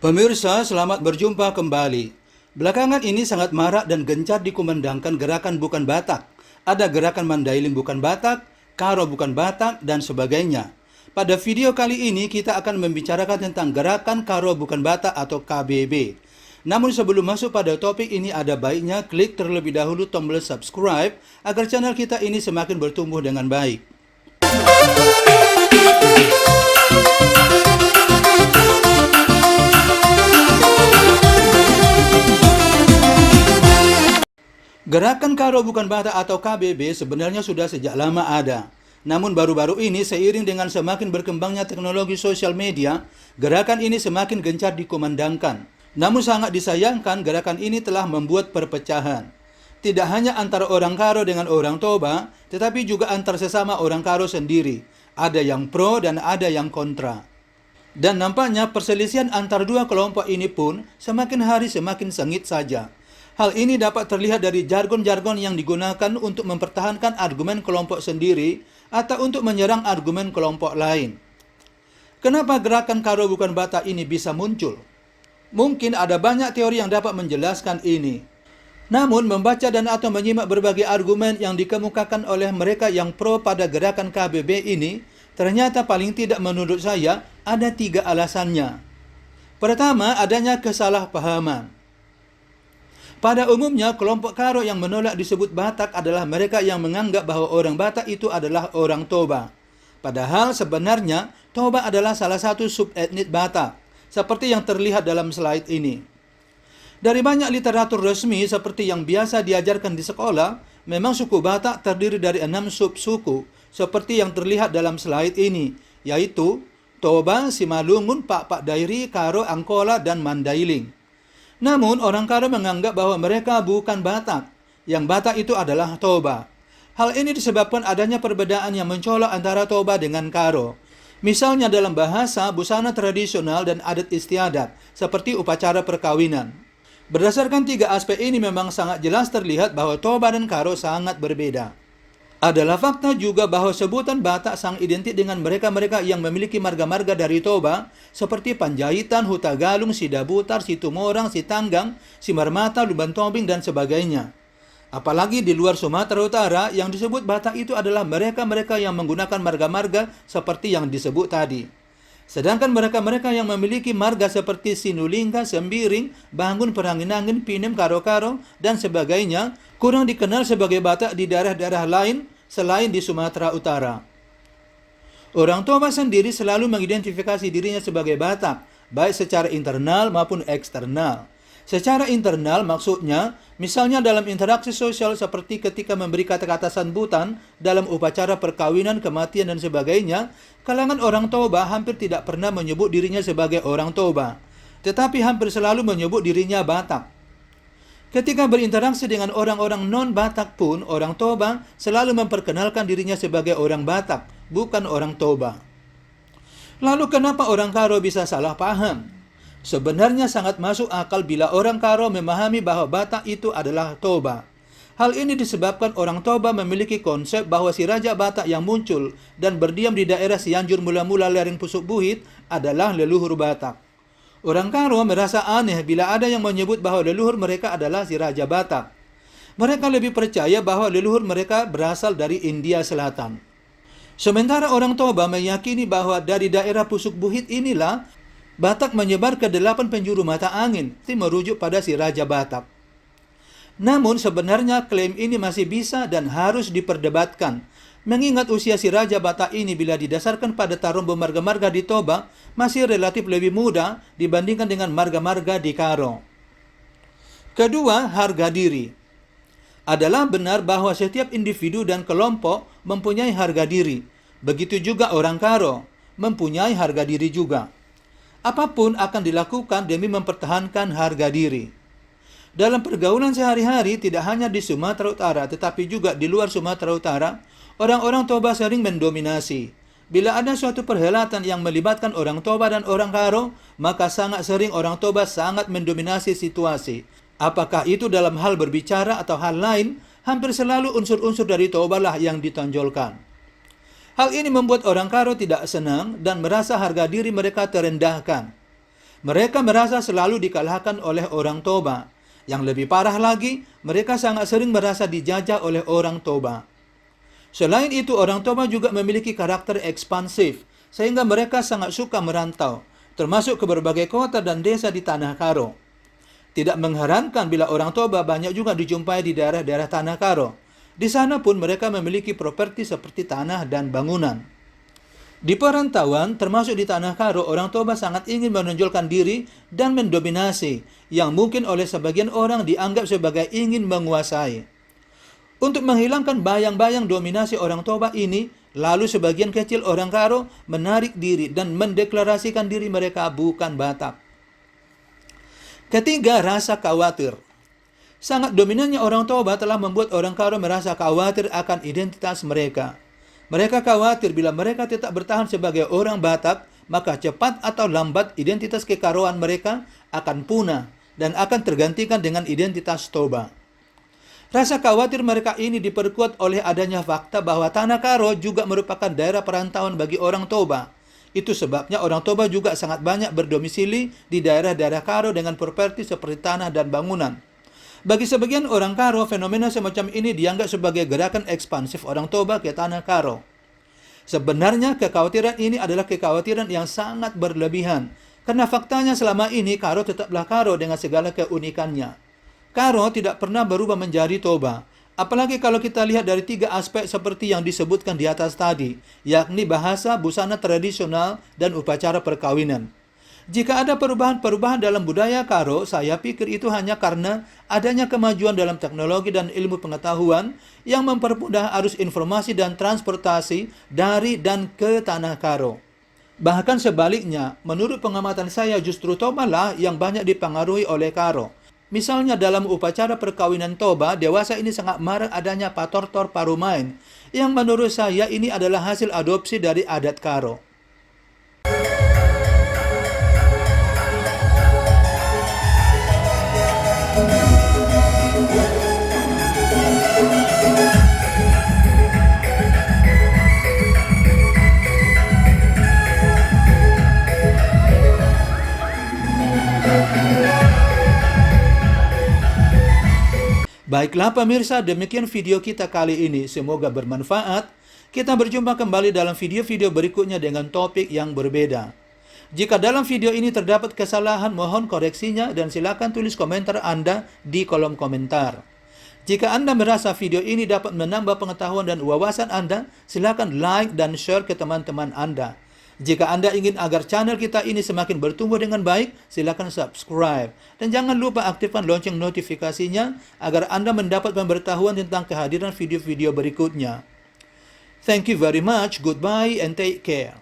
Pemirsa, selamat berjumpa kembali. Belakangan ini sangat marak dan gencar dikumandangkan gerakan bukan Batak. Ada gerakan Mandailing bukan Batak, Karo bukan Batak, dan sebagainya. Pada video kali ini kita akan membicarakan tentang gerakan Karo bukan Batak atau KBB. Namun sebelum masuk pada topik ini ada baiknya klik terlebih dahulu tombol subscribe agar channel kita ini semakin bertumbuh dengan baik. Gerakan Karo bukan Batak atau KBB sebenarnya sudah sejak lama ada. Namun baru-baru ini seiring dengan semakin berkembangnya teknologi sosial media, gerakan ini semakin gencar dikumandangkan. Namun sangat disayangkan gerakan ini telah membuat perpecahan. Tidak hanya antara orang Karo dengan orang Toba, tetapi juga antar sesama orang Karo sendiri. Ada yang pro dan ada yang kontra. Dan nampaknya perselisihan antar dua kelompok ini pun semakin hari semakin sengit saja. Hal ini dapat terlihat dari jargon-jargon yang digunakan untuk mempertahankan argumen kelompok sendiri atau untuk menyerang argumen kelompok lain. Kenapa gerakan Karo bukan Batak ini bisa muncul? Mungkin ada banyak teori yang dapat menjelaskan ini. Namun membaca dan atau menyimak berbagai argumen yang dikemukakan oleh mereka yang pro pada gerakan KBB ini, ternyata paling tidak menurut saya ada 3 alasannya. Pertama, adanya kesalahpahaman. Pada umumnya, kelompok Karo yang menolak disebut Batak adalah mereka yang menganggap bahwa orang Batak itu adalah orang Toba. Padahal sebenarnya, Toba adalah salah satu subetnis Batak, seperti yang terlihat dalam slide ini. Dari banyak literatur resmi seperti yang biasa diajarkan di sekolah, memang suku Batak terdiri dari 6 subsuku, seperti yang terlihat dalam slide ini, yaitu Toba, Simalungun, Pak Dairi, Karo, Angkola, dan Mandailing. Namun, orang Karo menganggap bahwa mereka bukan Batak. Yang Batak itu adalah Toba. Hal ini disebabkan adanya perbedaan yang mencolok antara Toba dengan Karo. Misalnya dalam bahasa, busana tradisional, dan adat istiadat, seperti upacara perkawinan. Berdasarkan 3 aspek ini memang sangat jelas terlihat bahwa Toba dan Karo sangat berbeda. Adalah fakta juga bahwa sebutan Batak sangat identik dengan mereka-mereka yang memiliki marga-marga dari Toba seperti Panjaitan, Hutagalung, Sidabutar, Situmorang, Sitanggang, Simarmata, Lumban Tobing, dan sebagainya. Apalagi di luar Sumatera Utara yang disebut Batak itu adalah mereka-mereka yang menggunakan marga-marga seperti yang disebut tadi. Sedangkan mereka-mereka yang memiliki marga seperti Sinulingga, Sembiring, Bangun, Peranginangin, Pinem, Karo-Karo, dan sebagainya kurang dikenal sebagai Batak di daerah-daerah lain selain di Sumatera Utara. Orang Toba sendiri selalu mengidentifikasi dirinya sebagai Batak, baik secara internal maupun eksternal. Secara internal maksudnya, misalnya dalam interaksi sosial seperti ketika memberi kata-kata sambutan dalam upacara perkawinan, kematian, dan sebagainya, kalangan orang Toba hampir tidak pernah menyebut dirinya sebagai orang Toba, tetapi hampir selalu menyebut dirinya Batak. Ketika berinteraksi dengan orang-orang non-Batak pun, orang Toba selalu memperkenalkan dirinya sebagai orang Batak, bukan orang Toba. Lalu kenapa orang Karo bisa salah paham? Sebenarnya sangat masuk akal bila orang Karo memahami bahwa Batak itu adalah Toba. Hal ini disebabkan orang Toba memiliki konsep bahwa si Raja Batak yang muncul dan berdiam di daerah Cianjur mula-mula lereng Pusuk Buhit adalah leluhur Batak. Orang Karo merasa aneh bila ada yang menyebut bahwa leluhur mereka adalah si Raja Batak. Mereka lebih percaya bahwa leluhur mereka berasal dari India Selatan. Sementara orang Toba meyakini bahwa dari daerah Pusuk Buhit inilah Batak menyebar ke 8 penjuru mata angin, itu merujuk pada si Raja Batak. Namun sebenarnya klaim ini masih bisa dan harus diperdebatkan, mengingat usia si Raja Batak ini bila didasarkan pada tarombo marga-marga di Toba masih relatif lebih muda dibandingkan dengan marga-marga di Karo. Kedua, harga diri. Adalah benar bahwa setiap individu dan kelompok mempunyai harga diri. Begitu juga orang Karo mempunyai harga diri juga. Apapun akan dilakukan demi mempertahankan harga diri. Dalam pergaulan sehari-hari tidak hanya di Sumatera Utara tetapi juga di luar Sumatera Utara, orang-orang Toba sering mendominasi. Bila ada suatu perhelatan yang melibatkan orang Toba dan orang Karo, maka sangat sering orang Toba sangat mendominasi situasi. Apakah itu dalam hal berbicara atau hal lain, hampir selalu unsur-unsur dari Toba lah yang ditonjolkan. Hal ini membuat orang Karo tidak senang dan merasa harga diri mereka terendahkan. Mereka merasa selalu dikalahkan oleh orang Toba. Yang lebih parah lagi, mereka sangat sering merasa dijajah oleh orang Toba. Selain itu, orang Toba juga memiliki karakter ekspansif, sehingga mereka sangat suka merantau, termasuk ke berbagai kota dan desa di Tanah Karo. Tidak mengherankan bila orang Toba banyak juga dijumpai di daerah-daerah Tanah Karo. Di sana pun mereka memiliki properti seperti tanah dan bangunan. Di perantauan, termasuk di Tanah Karo, orang Toba sangat ingin menonjolkan diri dan mendominasi, yang mungkin oleh sebagian orang dianggap sebagai ingin menguasai. Untuk menghilangkan bayang-bayang dominasi orang Toba ini, lalu sebagian kecil orang Karo menarik diri dan mendeklarasikan diri mereka bukan Batak. Ketiga, rasa khawatir. Sangat dominannya orang Toba telah membuat orang Karo merasa khawatir akan identitas mereka. Mereka khawatir bila mereka tetap bertahan sebagai orang Batak, maka cepat atau lambat identitas kekaroan mereka akan punah dan akan tergantikan dengan identitas Toba. Rasa khawatir mereka ini diperkuat oleh adanya fakta bahwa Tanah Karo juga merupakan daerah perantauan bagi orang Toba. Itu sebabnya orang Toba juga sangat banyak berdomisili di daerah-daerah Karo dengan properti seperti tanah dan bangunan. Bagi sebagian orang Karo, fenomena semacam ini dianggap sebagai gerakan ekspansif orang Toba ke Tanah Karo. Sebenarnya kekhawatiran ini adalah kekhawatiran yang sangat berlebihan, karena faktanya selama ini Karo tetaplah Karo dengan segala keunikannya. Karo tidak pernah berubah menjadi Toba, apalagi kalau kita lihat dari 3 aspek seperti yang disebutkan di atas tadi, yakni bahasa, busana tradisional, dan upacara perkawinan. Jika ada perubahan-perubahan dalam budaya Karo, saya pikir itu hanya karena adanya kemajuan dalam teknologi dan ilmu pengetahuan yang mempermudah arus informasi dan transportasi dari dan ke Tanah Karo. Bahkan sebaliknya, menurut pengamatan saya justru Toba lah yang banyak dipengaruhi oleh Karo. Misalnya dalam upacara perkawinan Toba, dewasa ini sangat marah adanya patortor parumain, yang menurut saya ini adalah hasil adopsi dari adat Karo. Baiklah pemirsa, demikian video kita kali ini. Semoga bermanfaat. Kita berjumpa kembali dalam video-video berikutnya dengan topik yang berbeda. Jika dalam video ini terdapat kesalahan, mohon koreksinya dan silakan tulis komentar Anda di kolom komentar. Jika Anda merasa video ini dapat menambah pengetahuan dan wawasan Anda, silakan like dan share ke teman-teman Anda. Jika Anda ingin agar channel kita ini semakin bertumbuh dengan baik, silakan subscribe. Dan jangan lupa aktifkan lonceng notifikasinya agar Anda mendapat pemberitahuan tentang kehadiran video-video berikutnya. Thank you very much, goodbye and take care.